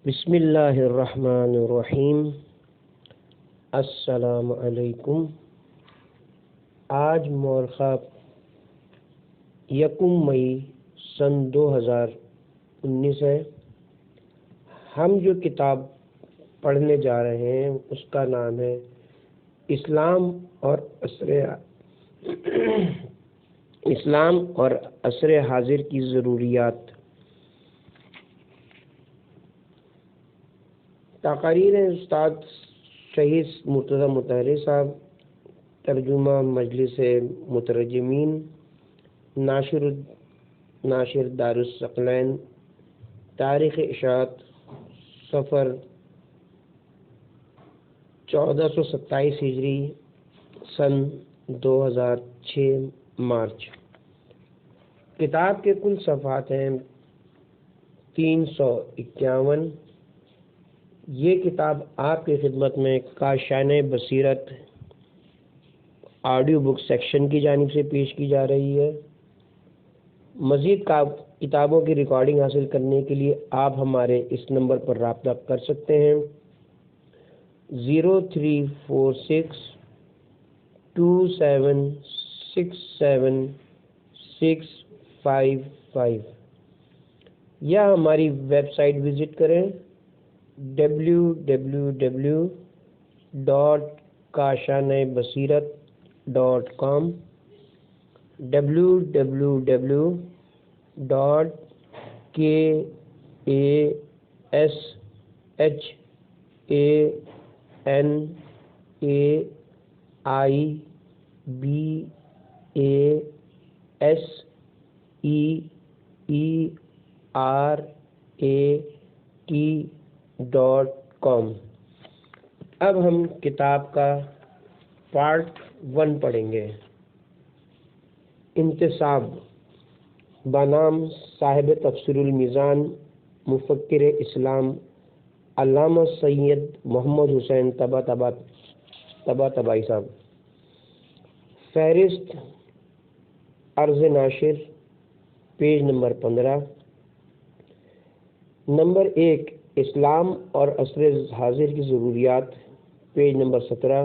بسم اللہ الرحمن الرحیم۔ السلام علیکم۔ آج مورخہ 1 مئی سن 2019 ہے۔ ہم جو کتاب پڑھنے جا رہے ہیں اس کا نام ہے اسلام اور عصر حاضر کی ضروریات۔ تقریر استاد شہید مرتضی مطہری صاحب، ترجمہ مجلس مترجمین، ناشر دارالثقلین، تاریخ اشاعت، صفر 1427 ہجری، سن 2006 مارچ۔ کتاب کے کل صفحات ہیں 351۔ یہ کتاب آپ کی خدمت میں کاشان بصیرت آڈیو بک سیکشن کی جانب سے پیش کی جا رہی ہے۔ مزید کتابوں کی ریکارڈنگ حاصل کرنے کے لیے آپ ہمارے اس نمبر پر رابطہ کر سکتے ہیں 0346 2767 655 یا ہماری ویب سائٹ وزٹ کریں www.kashanebasirat.com kashanebeasirat.com۔ اب ہم کتاب کا پارٹ 1 پڑھیں گے۔ انتصاب بنام صاحب تفسیر المیزان مفکر اسلام علامہ سید محمد حسین طباطبائی صاحب۔ فہرست عرض ناشر، پیج نمبر 15۔ نمبر 1، اسلام اور عصر حاضر کی ضروریات، پیج نمبر 17۔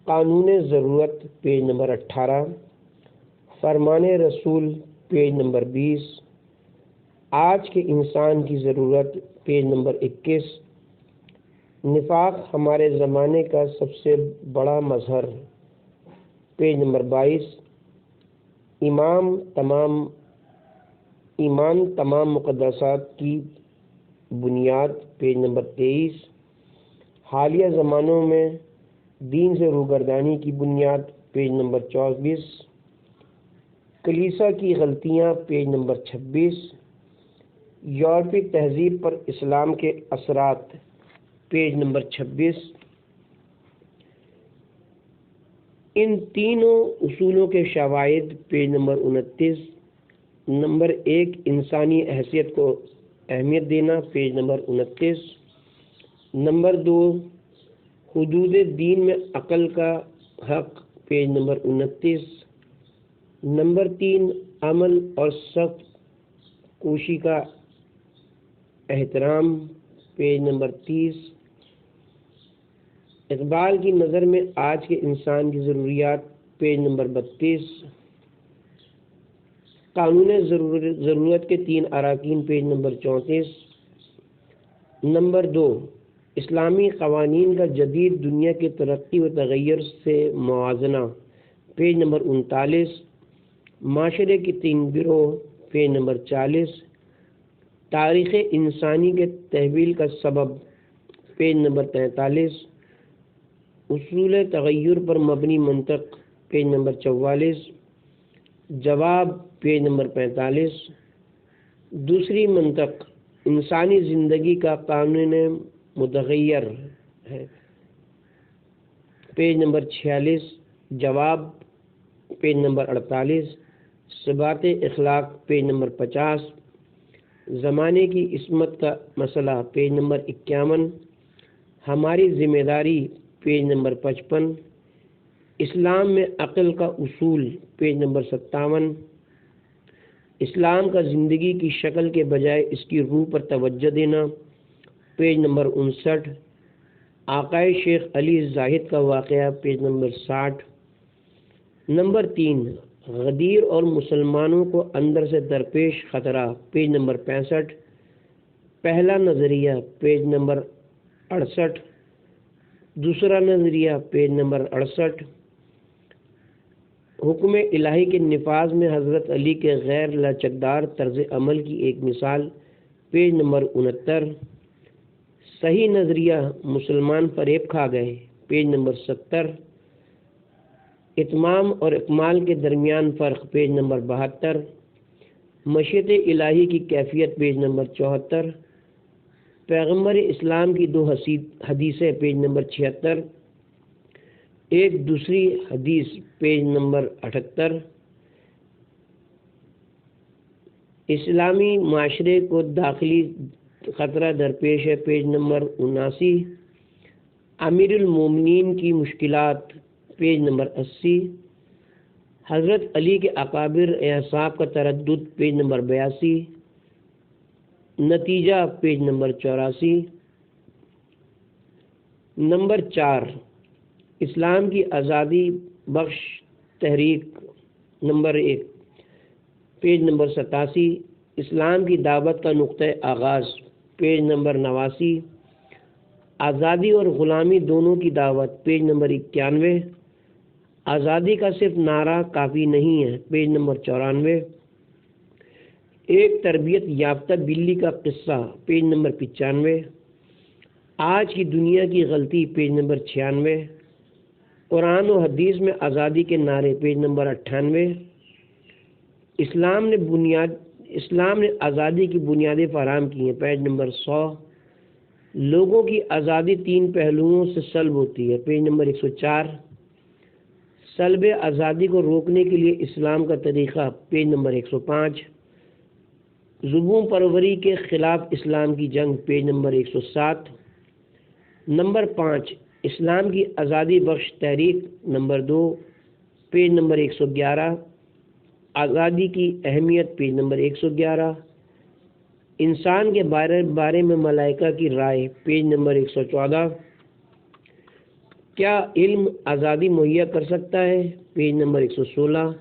قانون ضرورت، پیج نمبر 18۔ فرمان رسول، پیج نمبر 20۔ آج کے انسان کی ضرورت، پیج نمبر 21۔ نفاق ہمارے زمانے کا سب سے بڑا مظہر، پیج نمبر 22۔ ایمان تمام مقدسات کی بنیاد، پیج نمبر 23۔ حالیہ زمانوں میں دین سے روگردانی کی بنیاد، پیج نمبر 24۔ کلیسا کی غلطیاں، پیج نمبر 26۔ یورپی تہذیب پر اسلام کے اثرات، پیج نمبر 26۔ ان تینوں اصولوں کے شواہد، پیج نمبر 29۔ نمبر 1، انسانی حیثیت کو اہمیت دینا، پیج نمبر 29۔ نمبر 2، حدود دین میں عقل کا حق، پیج نمبر 29۔ نمبر 3، عمل اور سخت کوشی کا احترام، پیج نمبر 30۔ اقبال کی نظر میں آج کے انسان کی ضروریات، پیج نمبر 32۔ قانون ضرورت کے 3 اراکین، پیج نمبر 34۔ نمبر 2، اسلامی قوانین کا جدید دنیا کی ترقی و تغیر سے موازنہ، پیج نمبر 39۔ معاشرے کی 3 گروہ، پیج نمبر 40۔ تاریخ انسانی کے تحول کا سبب، پیج نمبر 43۔ اصول تغیر پر مبنی منطق، پیج نمبر 44۔ جواب، پیج نمبر 45۔ دوسری منطق انسانی زندگی کا قانون متغیر ہے، پیج نمبر 46۔ جواب، پیج نمبر 48۔ ثبات اخلاق، پیج نمبر 50۔ زمانے کی عصمت کا مسئلہ، پیج نمبر 51۔ ہماری ذمہ داری، پیج نمبر 55۔ اسلام میں عقل کا اصول، پیج نمبر 57۔ اسلام کا زندگی کی شکل کے بجائے اس کی روح پر توجہ دینا، پیج نمبر 59، آقائے شیخ علی زاہد کا واقعہ پیج نمبر 60۔ نمبر 3، غدیر اور مسلمانوں کو اندر سے درپیش خطرہ پیج نمبر 65، پہلا نظریہ پیج نمبر 68، دوسرا نظریہ پیج نمبر 68، حکم الہی کے نفاذ میں حضرت علی کے غیر لچکدار طرز عمل کی ایک مثال پیج نمبر 69، صحیح نظریہ مسلمان فریب کھا گئے پیج نمبر 70، اتمام اور اکمال کے درمیان فرق پیج نمبر 72، مشیت الہی کی کیفیت پیج نمبر 74، پیغمبر اسلام کی 2 حدیثیں پیج نمبر 76، ایک دوسری حدیث پیج نمبر 78، اسلامی معاشرے کو داخلی خطرہ درپیش ہے پیج نمبر 79، امیر المومنین کی مشکلات پیج نمبر 80، حضرت علی کے اکابر اصحاب کا تردد پیج نمبر 82، نتیجہ پیج نمبر 84۔ نمبر 4، اسلام کی آزادی بخش تحریک نمبر 1 پیج نمبر 87، اسلام کی دعوت کا نقطۂ آغاز پیج نمبر 89، آزادی اور غلامی دونوں کی دعوت پیج نمبر 91، آزادی کا صرف نعرہ کافی نہیں ہے پیج نمبر 94، ایک تربیت یافتہ بلی کا قصہ پیج نمبر 95، آج کی دنیا کی غلطی پیج نمبر 96، قرآن و حدیث میں آزادی کے نعرے پیج نمبر 98، اسلام نے آزادی کی بنیادیں فراہم کی ہیں پیج نمبر 100، لوگوں کی آزادی 3 پہلوؤں سے سلب ہوتی ہے پیج نمبر 104، سلب آزادی کو روکنے کے لیے اسلام کا طریقہ پیج نمبر 105، زبوں پروری کے خلاف اسلام کی جنگ پیج نمبر 107، نمبر 5، اسلام کی آزادی بخش تحریک نمبر 2 پیج نمبر 111، آزادی کی اہمیت پیج نمبر 111، انسان کے بارے میں ملائکہ کی رائے پیج نمبر 114، کیا علم آزادی مہیا کر سکتا ہے پیج نمبر 116،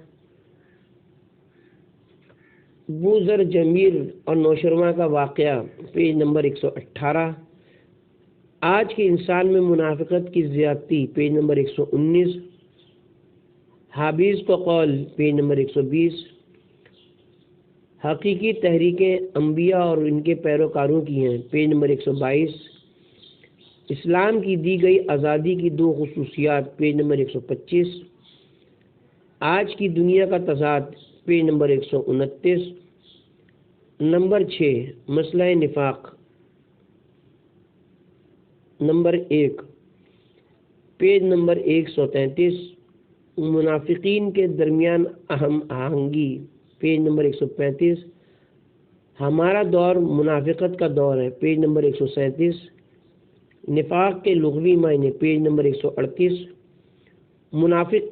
بوذر جمیل اور نوشرواں کا واقعہ پیج نمبر 118، آج کے انسان میں منافقت کی زیادتی پیج نمبر 119، حابیز کا قول پیج نمبر 120، حقیقی تحریکیں انبیاء اور ان کے پیروکاروں کی ہیں پیج نمبر 122، اسلام کی دی گئی آزادی کی 2 خصوصیات پیج نمبر 125، آج کی دنیا کا تضاد پیج نمبر 129، نمبر 6، مسئلہ نفاق نمبر 1 پیج نمبر 133، منافقین کے درمیان اہم آہنگی پیج نمبر 135، ہمارا دور منافقت کا دور ہے پیج نمبر 137، نفاق کے لغوی معنی پیج نمبر 138، منافق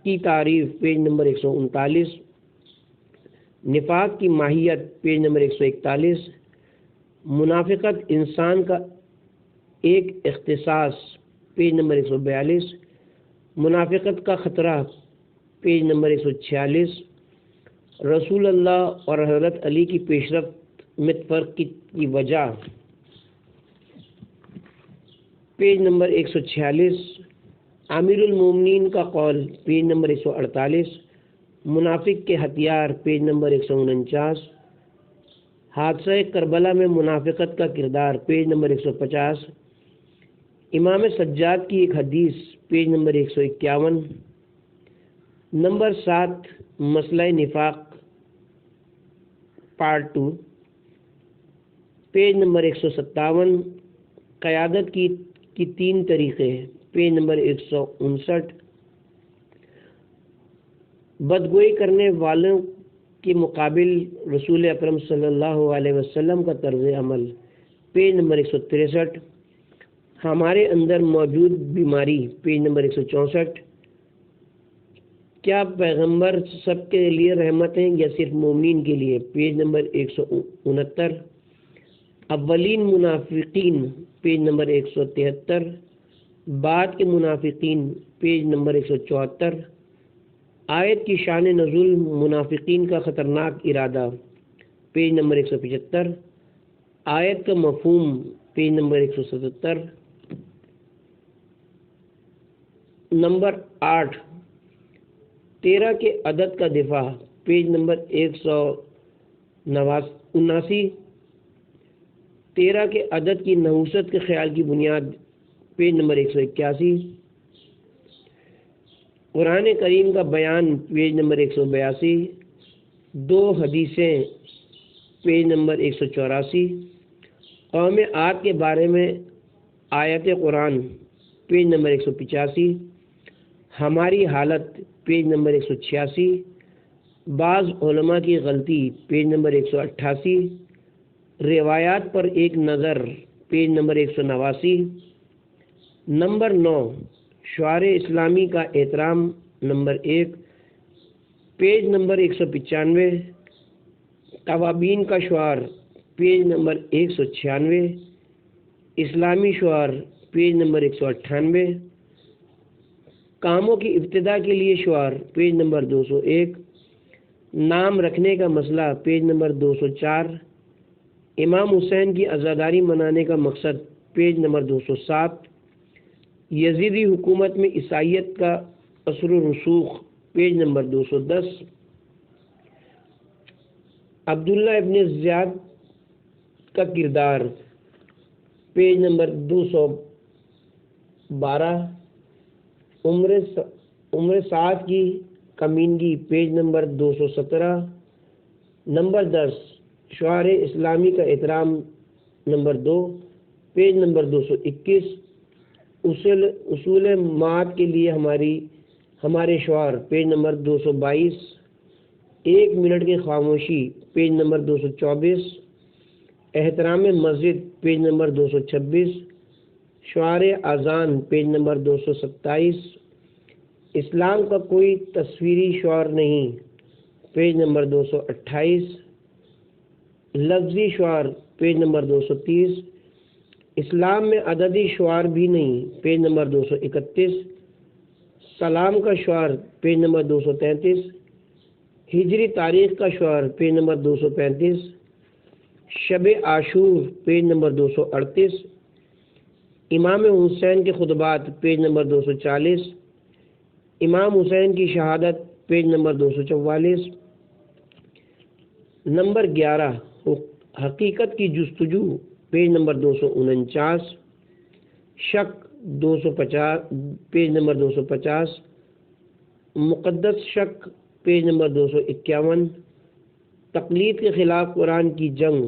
کی تعریف پیج نمبر 139، نفاق کی ماہیت پیج نمبر 141، منافقت انسان کا ایک اختصاص پیج نمبر 142، منافقت کا خطرہ پیج نمبر 146، رسول اللہ اور حضرت علی کی پیشرفت میں فرق کی وجہ پیج نمبر 146، امیر المومنین کا قول پیج نمبر 148، منافق کے ہتھیار پیج نمبر 149، حادثہ کربلا میں منافقت کا کردار پیج نمبر 150، امام سجاد کی ایک حدیث پیج نمبر 151، نمبر 7، مسئلہ نفاق پارٹ 2 پیج نمبر 157، قیادت کی 3 طریقے پیج نمبر 159، بدگوئی کرنے والوں کے مقابل رسول اکرم صلی اللہ علیہ وسلم کا طرز عمل پیج نمبر 163، ہمارے اندر موجود بیماری پیج نمبر 164، کیا پیغمبر سب کے لیے رحمت ہیں یا صرف مومنین کے لیے پیج نمبر 169، اولین منافقین پیج نمبر 173، بعد کے منافقین پیج نمبر 174، آیت کی شان نزول منافقین کا خطرناک ارادہ پیج نمبر 175، آیت کا مفہوم پیج نمبر 177، نمبر 8 13 کے عدد کا دفاع پیج نمبر 179، 13 کے عدد کی نحوست کے خیال کی بنیاد پیج نمبر 181، قرآن کریم کا بیان پیج نمبر 182، 2 حدیثیں پیج نمبر 184، قوم عاد کے بارے میں آیت قرآن پیج نمبر 185، ہماری حالت پیج نمبر 186، بعض علماء کی غلطی پیج نمبر 188، روایات پر ایک نظر پیج نمبر 189، نمبر 9 شعار اسلامی کا احترام نمبر 1 پیج نمبر 195، توابین کا شعار پیج نمبر 196، اسلامی شعار پیج نمبر 198، کاموں کی ابتدا کے لیے شعار پیج نمبر 201، نام رکھنے کا مسئلہ پیج نمبر 204، امام حسین کی عزاداری منانے کا مقصد پیج نمبر 207، یزیدی حکومت میں عیسائیت کا اثر و رسوخ پیج نمبر 210، عبداللہ ابن زیاد کا کردار پیج نمبر 212، عمر سعد کی کمینگی پیج نمبر 217، نمبر 10 شعار اسلامی کا احترام نمبر 2 پیج نمبر 221، اصول مات کے لیے ہمارے شعار پیج نمبر 222، 1 منٹ کی خاموشی پیج نمبر 224، احترام مسجد پیج نمبر 226، شعار اذان پیج نمبر 227، اسلام کا کوئی تصویری شعار نہیں پیج نمبر 228، لفظی شعار پیج نمبر 230، اسلام میں عددی شعار بھی نہیں پیج نمبر 231، سلام کا شعار پیج نمبر 233، ہجری تاریخ کا شعار پیج نمبر 235، شب عاشور پیج نمبر 238، امام حسین کے خطبات پیج نمبر 240، امام حسین کی شہادت پیج نمبر 244، نمبر 11 حقیقت کی جستجو پیج نمبر 249، شک 250 پیج نمبر 250، مقدس شک پیج نمبر 251، تقلید کے خلاف قرآن کی جنگ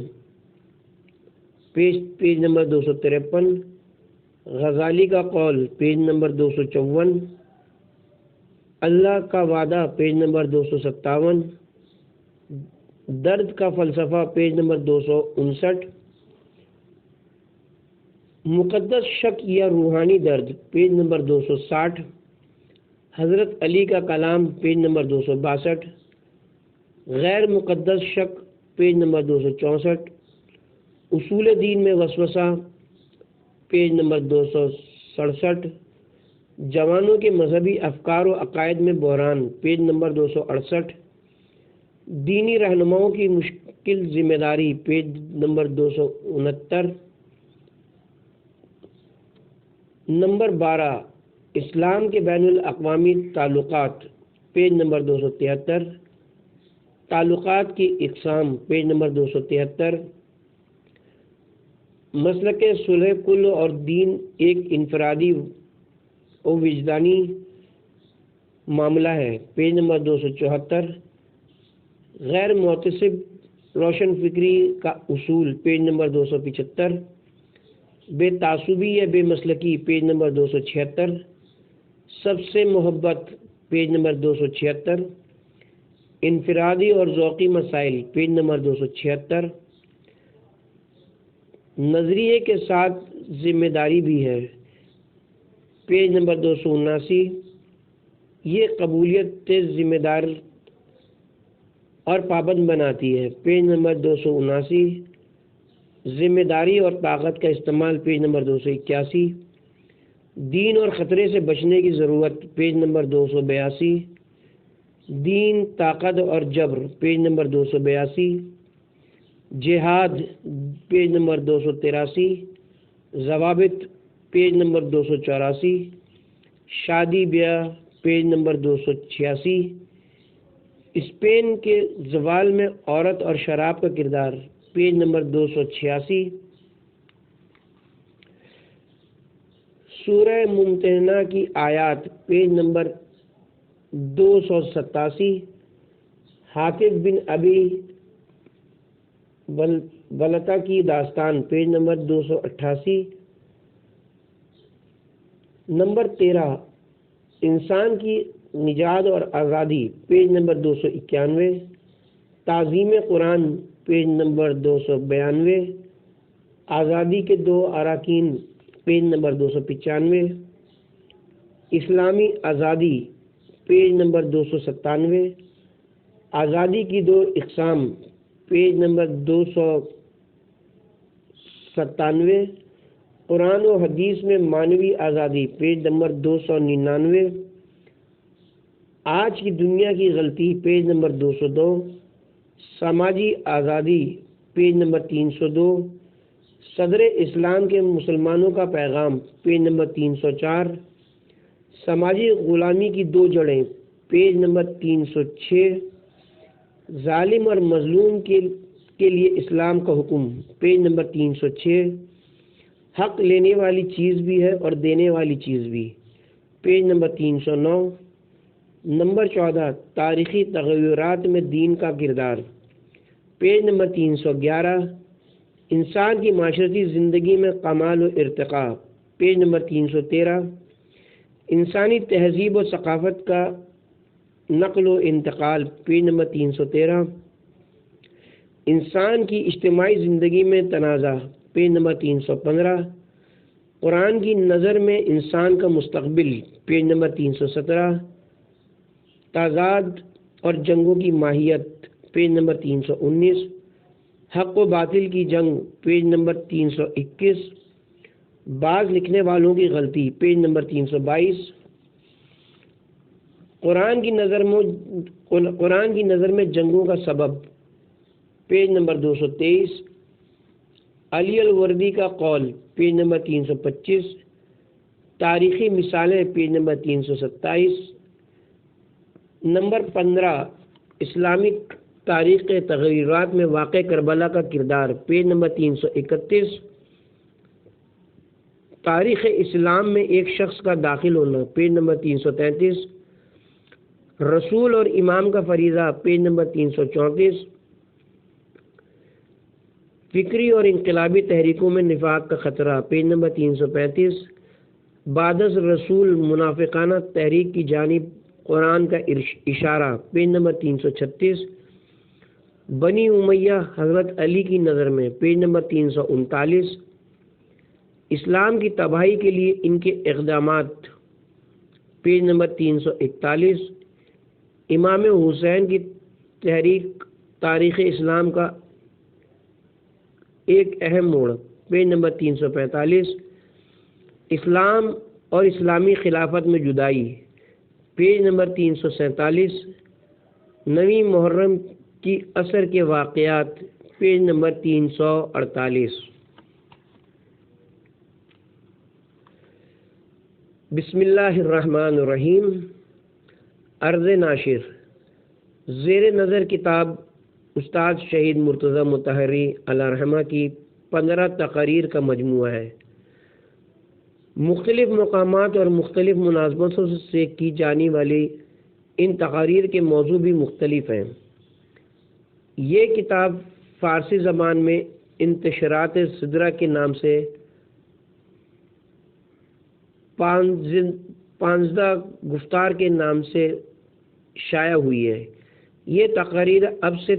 پیج نمبر 253، غزالی کا قول پیج نمبر 254، اللہ کا وعدہ پیج نمبر 257، درد کا فلسفہ پیج نمبر 259، مقدس شک یا روحانی درد پیج نمبر 260، حضرت علی کا کلام پیج نمبر 262، غیر مقدس شک پیج نمبر 264، اصول دین میں وسوسہ پیج نمبر 267، جوانوں کے مذہبی افکار و عقائد میں بحران پیج نمبر 268، دینی رہنماؤں کی مشکل ذمہ داری پیج نمبر 269، نمبر 12 اسلام کے بین الاقوامی تعلقات پیج نمبر 273، تعلقات کی اقسام پیج نمبر 273، مسلک صلح کل اور دین ایک انفرادی و وجدانی معاملہ ہے پیج نمبر 274، غیر معتصب روشن فکری کا اصول پیج نمبر 275، بے تعصبی یا بے مسلکی پیج نمبر 276، سب سے محبت پیج نمبر 276، انفرادی اور ذوقی مسائل پیج نمبر 276، نظریے کے ساتھ ذمہ داری بھی ہے پیج نمبر 279، یہ قبولیت ذمہ دار اور پابند بناتی ہے پیج نمبر 279، ذمہ داری اور طاقت کا استعمال پیج نمبر 281، دین اور خطرے سے بچنے کی ضرورت پیج نمبر 282، دین، طاقت اور جبر پیج نمبر 282، جہاد پیج نمبر 283، ضوابط پیج نمبر 284، شادی بیاہ پیج نمبر 286، اسپین کے زوال میں عورت اور شراب کا کردار پیج نمبر 286، سورہ ممتحنہ کی آیات پیج نمبر 287، حاطب بن ابی بلتہ کی داستان پیج نمبر 288، نمبر 13 انسان کی نجات اور آزادی پیج نمبر 291، تعظیم قرآن پیج نمبر 292، آزادی کے 2 اراکین پیج نمبر 295، اسلامی آزادی پیج نمبر 297، آزادی کی 2 اقسام پیج نمبر 297، قرآن و حدیث میں معنوی آزادی پیج نمبر 299، آج کی دنیا کی غلطی پیج نمبر 202، سماجی آزادی پیج نمبر 302، صدر اسلام کے مسلمانوں کا پیغام پیج نمبر 304، سماجی غلامی کی 2 جڑیں پیج نمبر 306، ظالم اور مظلوم کے لیے اسلام کا حکم پیج نمبر 306، حق لینے والی چیز بھی ہے اور دینے والی چیز بھی پیج نمبر 309، نمبر 14 تاریخی تغیرات میں دین کا کردار پیج نمبر 311، انسان کی معاشرتی زندگی میں کمال و ارتقاء پیج نمبر 313، انسانی تہذیب و ثقافت کا نقل و انتقال پیج نمبر 313، انسان کی اجتماعی زندگی میں تنازع پیج نمبر 315، قرآن کی نظر میں انسان کا مستقبل پیج نمبر 317، تضاد اور جنگوں کی ماہیت پیج نمبر 319، حق و باطل کی جنگ پیج نمبر 321، بعض لکھنے والوں کی غلطی پیج نمبر 322، قرآن کی نظر میں جنگوں کا سبب پیج نمبر 223، علی الوردی کا قول پیج نمبر 325، تاریخی مثالیں پیج نمبر 327، نمبر 15 اسلامک تاریخ کے تغیرات میں واقع کربلا کا کردار پیج نمبر 331، تاریخ اسلام میں ایک شخص کا داخل ہونا پیج نمبر 333، رسول اور امام کا فریضہ پیج نمبر 334، فکری اور انقلابی تحریکوں میں نفاق کا خطرہ پیج نمبر 335، بعد از رسول منافقانہ تحریک کی جانب قرآن کا اشارہ پیج نمبر 336، بنی امیہ حضرت علی کی نظر میں پیج نمبر 339، اسلام کی تباہی کے لیے ان کے اقدامات پیج نمبر 341، امام حسین کی تحریک تاریخ اسلام کا ایک اہم موڑ پیج نمبر 345، اسلام اور اسلامی خلافت میں جدائی پیج نمبر 347، نویں محرم کی اثر کے واقعات پیج نمبر 348۔ بسم اللہ الرحمن الرحیم۔ عرض ناشر، زیر نظر کتاب استاد شہید مرتضی مطہری علیہ رحمہ کی 15 تقاریر کا مجموعہ ہے۔ مختلف مقامات اور مختلف مناسبتوں سے کی جانے والی ان تقاریر کے موضوع بھی مختلف ہیں۔ یہ کتاب فارسی زبان میں انتشارات صدرہ کے نام سے 15 گفتار کے نام سے شائع ہوئی ہے۔ یہ تقاریر اب سے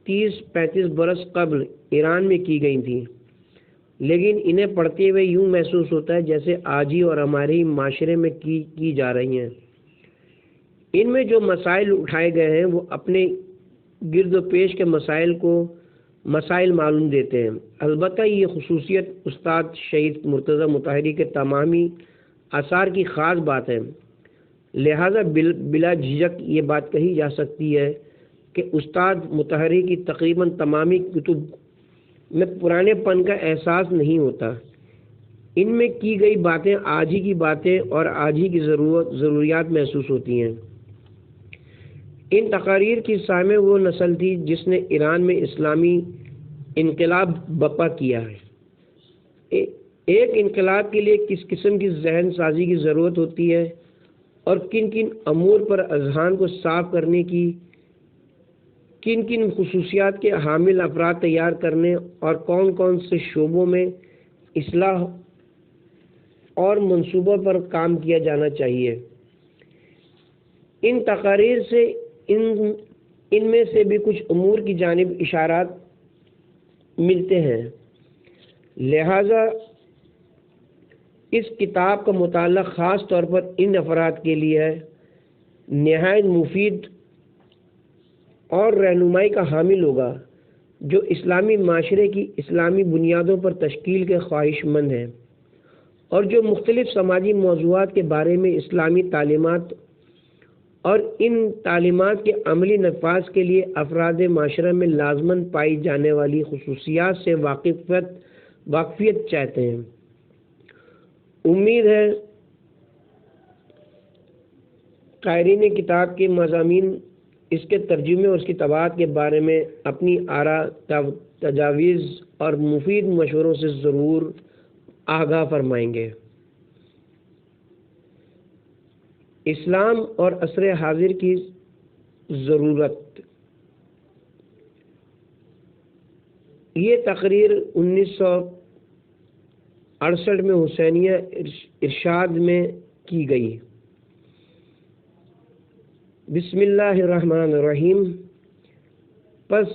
30-35 برس قبل ایران میں کی گئی تھیں، لیکن انہیں پڑھتے ہوئے یوں محسوس ہوتا ہے جیسے آج ہی اور ہمارے ہی معاشرے میں کی جا رہی ہیں۔ ان میں جو مسائل اٹھائے گئے ہیں وہ اپنے گرد و پیش کے مسائل کو مسائل معلوم دیتے ہیں۔ البتہ یہ خصوصیت استاد شہید مرتضیٰ مطہری کے تمامی آثار کی خاص بات ہے، لہذا بلا جھجک یہ بات کہی جا سکتی ہے کہ استاد مطہری کی تقریباً تمامی کتب میں پرانے پن کا احساس نہیں ہوتا۔ ان میں کی گئی باتیں آج ہی کی باتیں اور آج ہی کی ضروریات محسوس ہوتی ہیں۔ ان تقاریر کی سامع وہ نسل تھی جس نے ایران میں اسلامی انقلاب برپا کیا ہے۔ ایک انقلاب کے لیے کس قسم کی ذہن سازی کی ضرورت ہوتی ہے اور کن کن امور پر اذہان کو صاف کرنے کی، کن کن خصوصیات کے حامل افراد تیار کرنے اور کون کون سے شعبوں میں اصلاح اور منصوبوں پر کام کیا جانا چاہیے، ان تقاریر سے ان میں سے بھی کچھ امور کی جانب اشارات ملتے ہیں۔ لہذا اس کتاب کا مطالعہ خاص طور پر ان افراد کے لیے ہے نہایت مفید اور رہنمائی کا حامل ہوگا جو اسلامی معاشرے کی اسلامی بنیادوں پر تشکیل کے خواہش مند ہیں اور جو مختلف سماجی موضوعات کے بارے میں اسلامی تعلیمات اور ان تعلیمات کے عملی نفاذ کے لیے افراد معاشرہ میں لازماً پائی جانے والی خصوصیات سے واقفیت چاہتے ہیں۔ امید ہے قارئین کتاب کے مضامین اس کے ترجمے اور اس کی طباعت کے بارے میں اپنی آراء، تجاویز اور مفید مشوروں سے ضرور آگاہ فرمائیں گے۔ اسلام اور عصر حاضر کی ضرورت، یہ تقریر 1968 میں حسینیہ ارشاد میں کی گئی۔ بسم اللہ الرحمن الرحیم۔ پس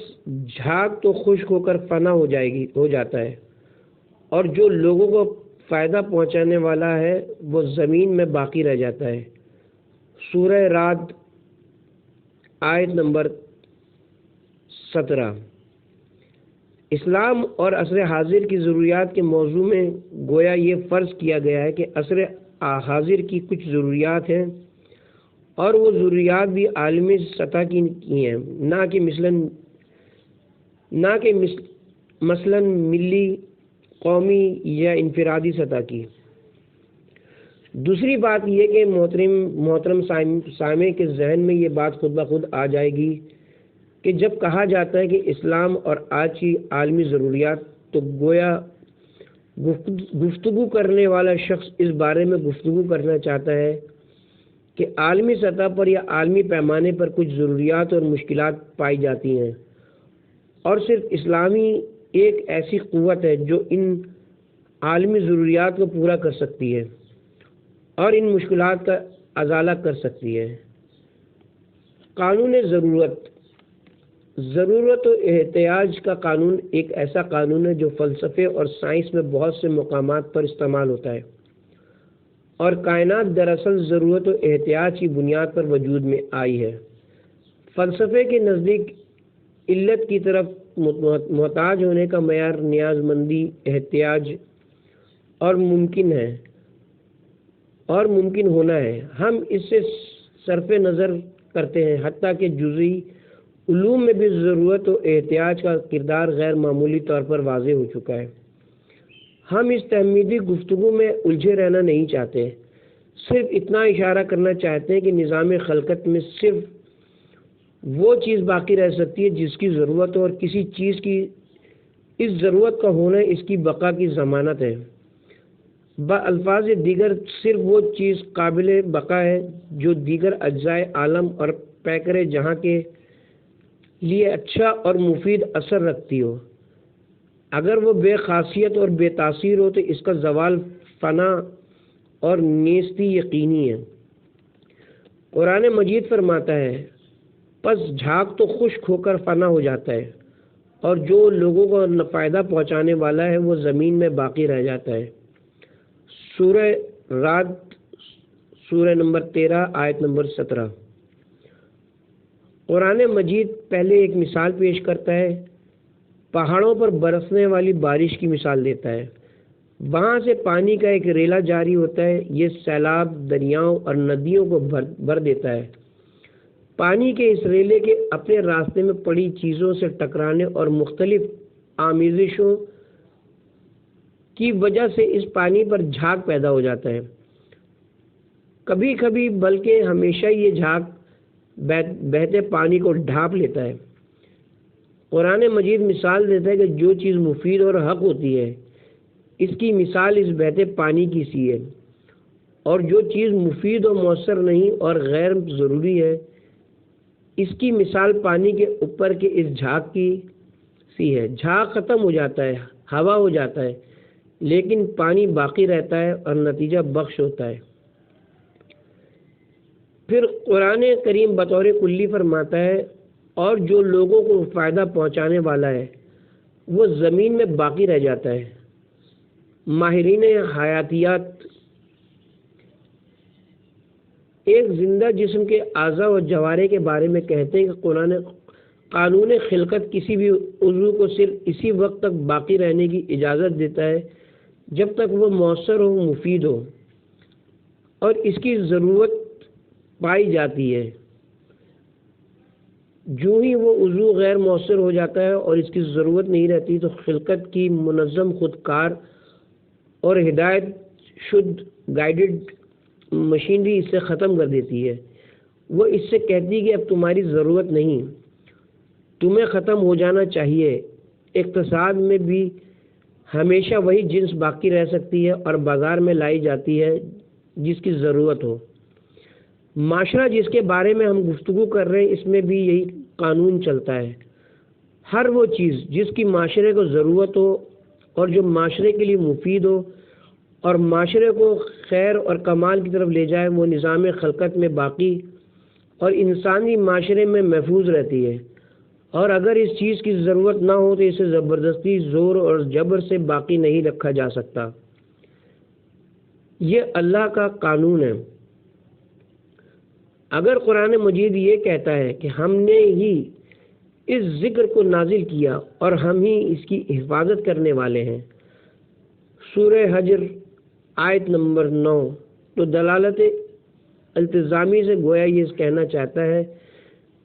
جھاگ تو خشک ہو کر فنا ہو جاتا ہے اور جو لوگوں کو فائدہ پہنچانے والا ہے وہ زمین میں باقی رہ جاتا ہے۔ سورہ رعد آیت نمبر 17۔ اسلام اور عصر حاضر کی ضروریات کے موضوع میں گویا یہ فرض کیا گیا ہے کہ عصر حاضر کی کچھ ضروریات ہیں اور وہ ضروریات بھی عالمی سطح کی ہیں، نہ کہ مثلاً ملی، قومی یا انفرادی سطح کی۔ دوسری بات یہ کہ محترم سامع کے ذہن میں یہ بات خود بخود آ جائے گی کہ جب کہا جاتا ہے کہ اسلام اور آج کی عالمی ضروریات، تو گویا گفتگو کرنے والا شخص اس بارے میں گفتگو کرنا چاہتا ہے کہ عالمی سطح پر یا عالمی پیمانے پر کچھ ضروریات اور مشکلات پائی جاتی ہیں اور صرف اسلامی ایک ایسی قوت ہے جو ان عالمی ضروریات کو پورا کر سکتی ہے اور ان مشکلات کا ازالہ کر سکتی ہے۔ قانون ضرورت و احتیاج کا قانون ایک ایسا قانون ہے جو فلسفے اور سائنس میں بہت سے مقامات پر استعمال ہوتا ہے، اور کائنات دراصل ضرورت و احتیاج کی بنیاد پر وجود میں آئی ہے۔ فلسفے کے نزدیک علت کی طرف محتاج ہونے کا معیار نیاز مندی، احتیاج اور ممکن ہونا ہے۔ ہم اس سے صرف نظر کرتے ہیں، حتیٰ کہ جزئی علوم میں بھی ضرورت و احتیاج کا کردار غیر معمولی طور پر واضح ہو چکا ہے۔ ہم اس تحمیدی گفتگو میں الجھے رہنا نہیں چاہتے، صرف اتنا اشارہ کرنا چاہتے ہیں کہ نظام خلقت میں صرف وہ چیز باقی رہ سکتی ہے جس کی ضرورت ہو، اور کسی چیز کی اس ضرورت کا ہونا اس کی بقا کی ضمانت ہے۔ بالفاظ دیگر صرف وہ چیز قابل بقا ہے جو دیگر اجزائے عالم اور پیکر جہاں کے لیے اچھا اور مفید اثر رکھتی ہو۔ اگر وہ بے خاصیت اور بے تاثیر ہو تو اس کا زوال فنا اور نیستی یقینی ہے۔ قرآن مجید فرماتا ہے پس جھاگ تو خشک ہو کر فنا ہو جاتا ہے اور جو لوگوں کو فائدہ پہنچانے والا ہے وہ زمین میں باقی رہ جاتا ہے۔ سورہ رعد سورہ نمبر 13 آیت نمبر 17۔ قرآن مجید پہلے ایک مثال پیش کرتا ہے پہاڑوں پر برسنے والی بارش کی مثال دیتا ہے۔ وہاں سے پانی کا ایک ریلا جاری ہوتا ہے، یہ سیلاب دریاؤں اور ندیوں کو بھر دیتا ہے۔ پانی کے اس ریلے کے اپنے راستے میں پڑی چیزوں سے ٹکرانے اور مختلف آمیزشوں کی وجہ سے اس پانی پر جھاگ پیدا ہو جاتا ہے۔ کبھی کبھی بلکہ ہمیشہ یہ جھاگ بہتے پانی کو ڈھانپ لیتا ہے۔ قرآن مجید مثال دیتا ہے کہ جو چیز مفید اور حق ہوتی ہے اس کی مثال اس بہتے پانی کی سی ہے، اور جو چیز مفید و مؤثر نہیں اور غیر ضروری ہے اس کی مثال پانی کے اوپر کے اس جھاگ کی سی ہے۔ جھاگ ختم ہو جاتا ہے، ہوا ہو جاتا ہے، لیکن پانی باقی رہتا ہے اور نتیجہ بخش ہوتا ہے۔ پھر قرآن کریم بطور کلی فرماتا ہے اور جو لوگوں کو فائدہ پہنچانے والا ہے وہ زمین میں باقی رہ جاتا ہے۔ ماہرین حیاتیات ایک زندہ جسم کے اعضاء و جوارے کے بارے میں کہتے ہیں کہ قانون خلقت کسی بھی عضو کو صرف اسی وقت تک باقی رہنے کی اجازت دیتا ہے جب تک وہ مؤثر ہو، مفید ہو اور اس کی ضرورت پائی جاتی ہے۔ جو ہی وہ عضو غیر مؤثر ہو جاتا ہے اور اس کی ضرورت نہیں رہتی تو خلقت کی منظم، خودکار اور ہدایت شد گائیڈڈ مشینری اس سے ختم کر دیتی ہے۔ وہ اس سے کہتی ہے کہ اب تمہاری ضرورت نہیں، تمہیں ختم ہو جانا چاہیے۔ اقتصاد میں بھی ہمیشہ وہی جنس باقی رہ سکتی ہے اور بازار میں لائی جاتی ہے جس کی ضرورت ہو۔ معاشرہ جس کے بارے میں ہم گفتگو کر رہے ہیں اس میں بھی یہی قانون چلتا ہے۔ ہر وہ چیز جس کی معاشرے کو ضرورت ہو اور جو معاشرے کے لیے مفید ہو اور معاشرے کو خیر اور کمال کی طرف لے جائے وہ نظام خلقت میں باقی اور انسانی معاشرے میں محفوظ رہتی ہے، اور اگر اس چیز کی ضرورت نہ ہو تو اسے زبردستی، زور اور جبر سے باقی نہیں رکھا جا سکتا۔ یہ اللہ کا قانون ہے۔ اگر قرآن مجید یہ کہتا ہے کہ ہم نے ہی اس ذکر کو نازل کیا اور ہم ہی اس کی حفاظت کرنے والے ہیں، سورہ حجر آیت نمبر 9، تو دلالت التزامی سے گویا یہ کہنا چاہتا ہے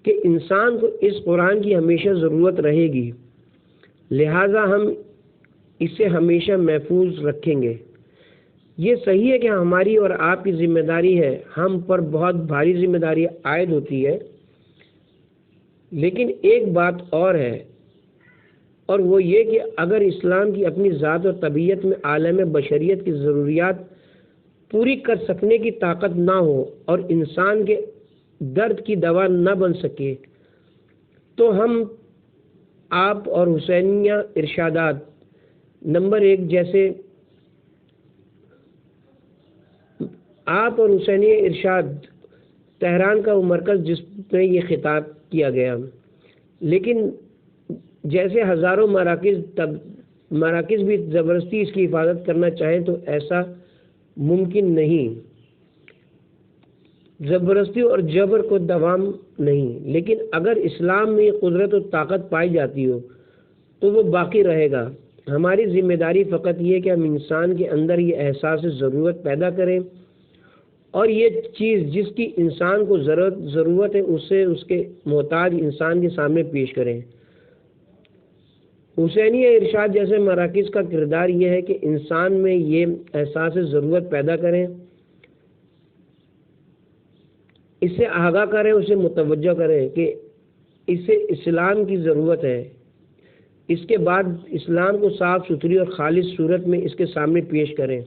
کہ انسان کو اس قرآن کی ہمیشہ ضرورت رہے گی، لہٰذا ہم اسے ہمیشہ محفوظ رکھیں گے۔ یہ صحیح ہے کہ ہماری اور آپ کی ذمہ داری ہے، ہم پر بہت بھاری ذمہ داری عائد ہوتی ہے، لیکن ایک بات اور ہے، اور وہ یہ کہ اگر اسلام کی اپنی ذات اور طبیعت میں عالم بشریت کی ضروریات پوری کر سکنے کی طاقت نہ ہو اور انسان کے درد کی دوا نہ بن سکے تو ہم آپ اور حسینیہ ارشادات نمبر 1 جیسے آپ اور حسینیہ ارشاد تہران کا وہ مرکز جس میں یہ خطاب کیا گیا، لیکن جیسے ہزاروں مراکز بھی زبردستی اس کی حفاظت کرنا چاہیں تو ایسا ممکن نہیں۔ زبردستی اور جبر کو دوام نہیں، لیکن اگر اسلام میں قدرت و طاقت پائی جاتی ہو تو وہ باقی رہے گا۔ ہماری ذمہ داری فقط یہ کہ ہم انسان کے اندر یہ احساس ضرورت پیدا کریں اور یہ چیز جس کی انسان کو ضرورت ہے اسے اس کے محتاج انسان کے سامنے پیش کریں۔ حسینیہ ارشاد جیسے مراکز کا کردار یہ ہے کہ انسان میں یہ احساس ضرورت پیدا کریں، اسے آگاہ کریں، اسے متوجہ کریں کہ اسے اسلام کی ضرورت ہے۔ اس کے بعد اسلام کو صاف ستھری اور خالص صورت میں اس کے سامنے پیش کریں،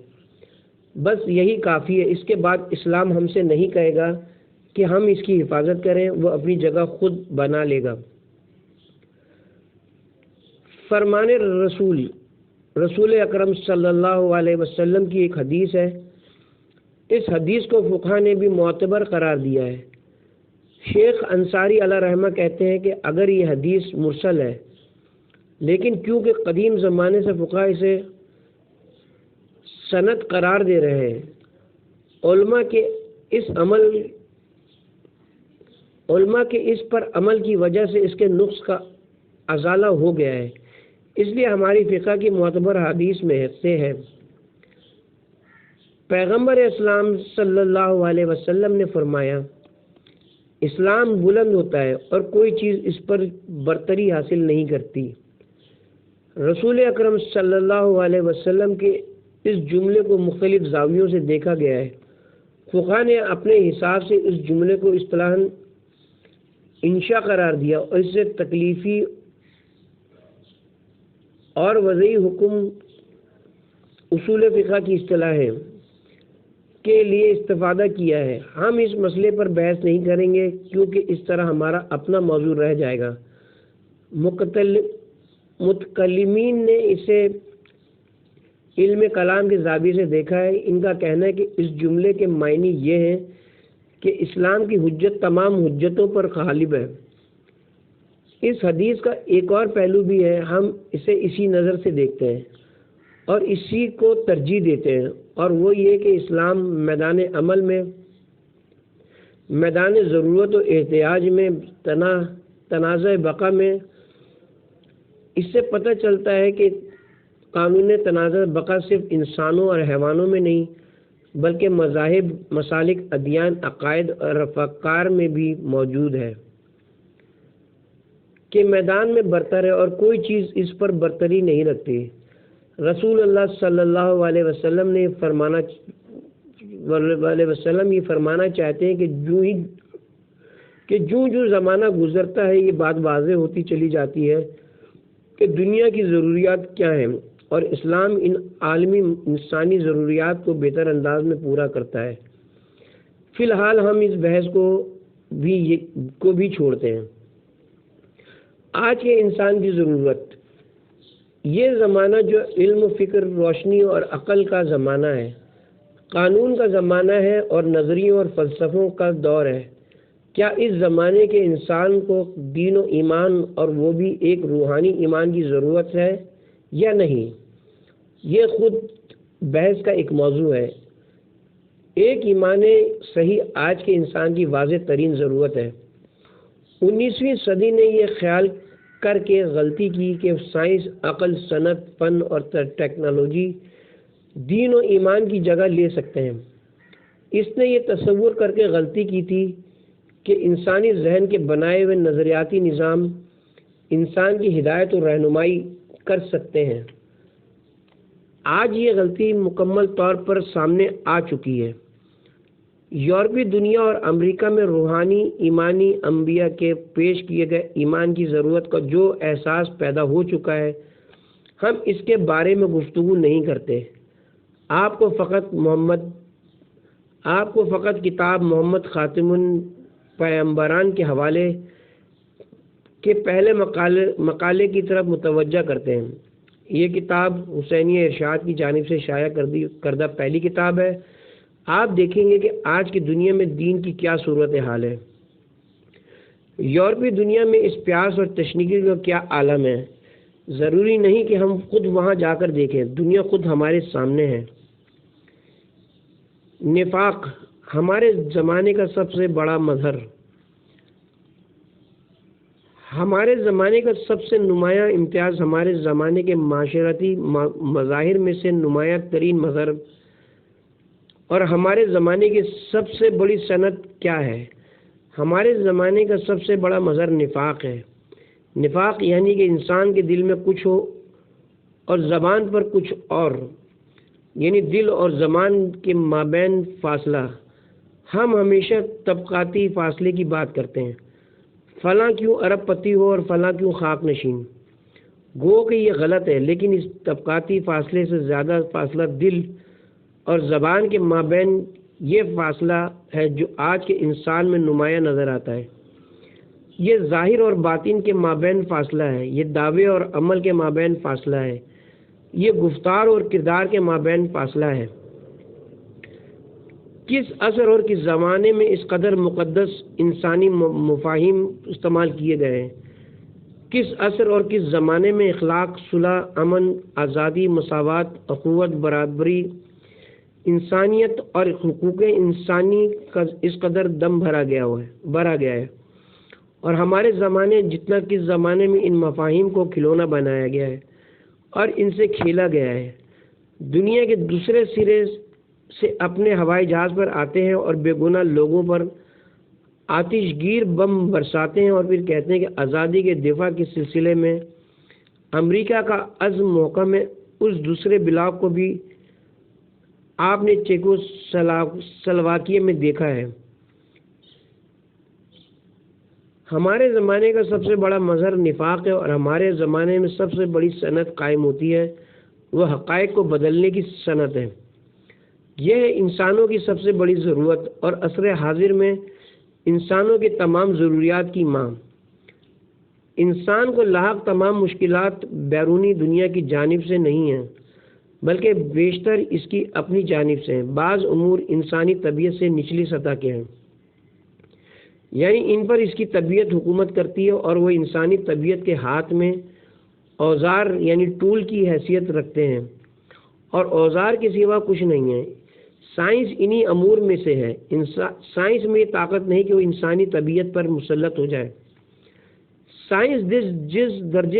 بس یہی کافی ہے۔ اس کے بعد اسلام ہم سے نہیں کہے گا کہ ہم اس کی حفاظت کریں، وہ اپنی جگہ خود بنا لے گا۔ فرمان رسول اکرم صلی اللہ علیہ وسلم کی ایک حدیث ہے، اس حدیث کو فقہا نے بھی معتبر قرار دیا ہے۔ شیخ انصاری علیہ رحمہ کہتے ہیں کہ اگر یہ حدیث مرسل ہے، لیکن کیونکہ قدیم زمانے سے فقہا اسے سند قرار دے رہے ہیں، علماء کے اس پر عمل کی وجہ سے اس کے نقص کا ازالہ ہو گیا ہے، اس لیے ہماری فقہ کی معتبر حدیث میں سے ہے، پیغمبر اسلام صلی اللہ علیہ وسلم نے فرمایا، اسلام بلند ہوتا ہے اور کوئی چیز اس پر برتری حاصل نہیں کرتی۔ رسول اکرم صلی اللہ علیہ وسلم کے اس جملے کو مختلف زاویوں سے دیکھا گیا ہے۔ فقہا نے اپنے حساب سے اس جملے کو اصطلاحاً انشاء قرار دیا اور اس سے تکلیفی اور وضعی حکم اصول فقہ کی اصطلاح ہے کے لیے استفادہ کیا ہے۔ ہم اس مسئلے پر بحث نہیں کریں گے کیونکہ اس طرح ہمارا اپنا موضوع رہ جائے گا۔ متکلمین نے اسے علم کلام کے زاویے سے دیکھا ہے۔ ان کا کہنا ہے کہ اس جملے کے معنی یہ ہیں کہ اسلام کی حجت تمام حجتوں پر غالب ہے۔ اس حدیث کا ایک اور پہلو بھی ہے، ہم اسے اسی نظر سے دیکھتے ہیں اور اسی کو ترجیح دیتے ہیں، اور وہ یہ کہ اسلام میدان عمل میں، میدان ضرورت و احتیاج میں، تنازع بقا میں، اس سے پتہ چلتا ہے کہ قانون تنازع بقا صرف انسانوں اور حیوانوں میں نہیں بلکہ مذاہب، مسالک، ادیان، عقائد اور افکار میں بھی موجود ہے، کہ میدان میں برتر ہے اور کوئی چیز اس پر برتری نہیں رکھتی۔ رسول اللہ صلی اللہ علیہ وسلم یہ فرمانا چاہتے ہیں کہ جو زمانہ گزرتا ہے یہ بات واضح ہوتی چلی جاتی ہے کہ دنیا کی ضروریات کیا ہیں، اور اسلام ان عالمی انسانی ضروریات کو بہتر انداز میں پورا کرتا ہے۔ فی الحال ہم اس بحث کو بھی چھوڑتے ہیں۔ آج کے انسان کی ضرورت، یہ زمانہ جو علم، فکر، روشنی اور عقل کا زمانہ ہے، قانون کا زمانہ ہے اور نظریوں اور فلسفوں کا دور ہے، کیا اس زمانے کے انسان کو دین و ایمان، اور وہ بھی ایک روحانی ایمان کی ضرورت ہے یا نہیں؟ یہ خود بحث کا ایک موضوع ہے۔ ایک ایمان صحیح آج کے انسان کی واضح ترین ضرورت ہے۔ 19ویں صدی نے یہ خیال کر کے غلطی کی کہ سائنس، عقل، صنعت، فن اور ٹیکنالوجی دین و ایمان کی جگہ لے سکتے ہیں۔ اس نے یہ تصور کر کے غلطی کی تھی کہ انسانی ذہن کے بنائے ہوئے نظریاتی نظام انسان کی ہدایت و رہنمائی کر سکتے ہیں۔ آج یہ غلطی مکمل طور پر سامنے آ چکی ہے۔ یورپی دنیا اور امریکہ میں روحانی ایمانی انبیاء کے پیش کیے گئے ایمان کی ضرورت کا جو احساس پیدا ہو چکا ہے، ہم اس کے بارے میں گفتگو نہیں کرتے۔ آپ کو فقط کتاب محمد خاتم الپیغمبران کے حوالے کے پہلے مقالے کی طرف متوجہ کرتے ہیں۔ یہ کتاب حسینیہ ارشاد کی جانب سے شائع کردہ پہلی کتاب ہے۔ آپ دیکھیں گے کہ آج کی دنیا میں دین کی کیا صورتحال ہے، یورپی دنیا میں اس پیاس اور تشنیع کا کیا عالم ہے۔ ضروری نہیں کہ ہم خود وہاں جا کر دیکھیں، دنیا خود ہمارے سامنے ہے۔ نفاق ہمارے زمانے کا سب سے بڑا مظہر، ہمارے زمانے کا سب سے نمایاں امتیاز، ہمارے زمانے کے معاشرتی مظاہر میں سے نمایاں ترین مظہر، اور ہمارے زمانے کی سب سے بڑی صنعت کیا ہے؟ ہمارے زمانے کا سب سے بڑا مظہر نفاق ہے۔ نفاق یعنی کہ انسان کے دل میں کچھ ہو اور زبان پر کچھ اور، یعنی دل اور زبان کے مابین فاصلہ۔ ہم ہمیشہ طبقاتی فاصلے کی بات کرتے ہیں، فلاں کیوں ارب پتی ہو اور فلاں کیوں خاک نشین۔ گو کہ یہ غلط ہے، لیکن اس طبقاتی فاصلے سے زیادہ فاصلہ دل اور زبان کے مابین یہ فاصلہ ہے جو آج کے انسان میں نمایاں نظر آتا ہے۔ یہ ظاہر اور باطن کے مابین فاصلہ ہے، یہ دعوے اور عمل کے مابین فاصلہ ہے، یہ گفتار اور کردار کے مابین فاصلہ ہے۔ کس عصر اور کس زمانے میں اس قدر مقدس انسانی مفاہیم استعمال کیے گئے ہیں؟ کس عصر اور کس زمانے میں اخلاق، صلح، امن، آزادی، مساوات، اخوت، برابری، انسانیت اور حقوق انسانی کا اس قدر دم بھرا گیا ہے، اور ہمارے زمانے جتنا کس زمانے میں ان مفاہیم کو کھلونا بنایا گیا ہے۔ اور ان سے کھیلا گیا ہے۔ دنیا کے دوسرے سرے سے اپنے ہوائی جہاز پر آتے ہیں اور بے گناہ لوگوں پر آتش گیر بم برساتے ہیں اور پھر کہتے ہیں کہ آزادی کے دفاع کے سلسلے میں امریکہ کا عزم محکم ہے۔ اس دوسرے بلاک کو بھی آپ نے چیکو سلواکیہ میں دیکھا ہے۔ ہمارے زمانے کا سب سے بڑا مظہر نفاق ہے، اور ہمارے زمانے میں سب سے بڑی صنعت قائم ہوتی ہے، وہ حقائق کو بدلنے کی صنعت ہے۔ یہ ہے انسانوں کی سب سے بڑی ضرورت، اور عصر حاضر میں انسانوں کے تمام ضروریات کی ماں۔ انسان کو لاحق تمام مشکلات بیرونی دنیا کی جانب سے نہیں ہیں، بلکہ بیشتر اس کی اپنی جانب سے ہیں۔ بعض امور انسانی طبیعت سے نچلی سطح کے ہیں، یعنی ان پر اس کی طبیعت حکومت کرتی ہے، اور وہ انسانی طبیعت کے ہاتھ میں اوزار یعنی ٹول کی حیثیت رکھتے ہیں، اور اوزار کے سوا کچھ نہیں ہے۔ سائنس انہی امور میں سے ہے۔ سائنس میں یہ طاقت نہیں کہ وہ انسانی طبیعت پر مسلط ہو جائے۔ سائنس جس درجے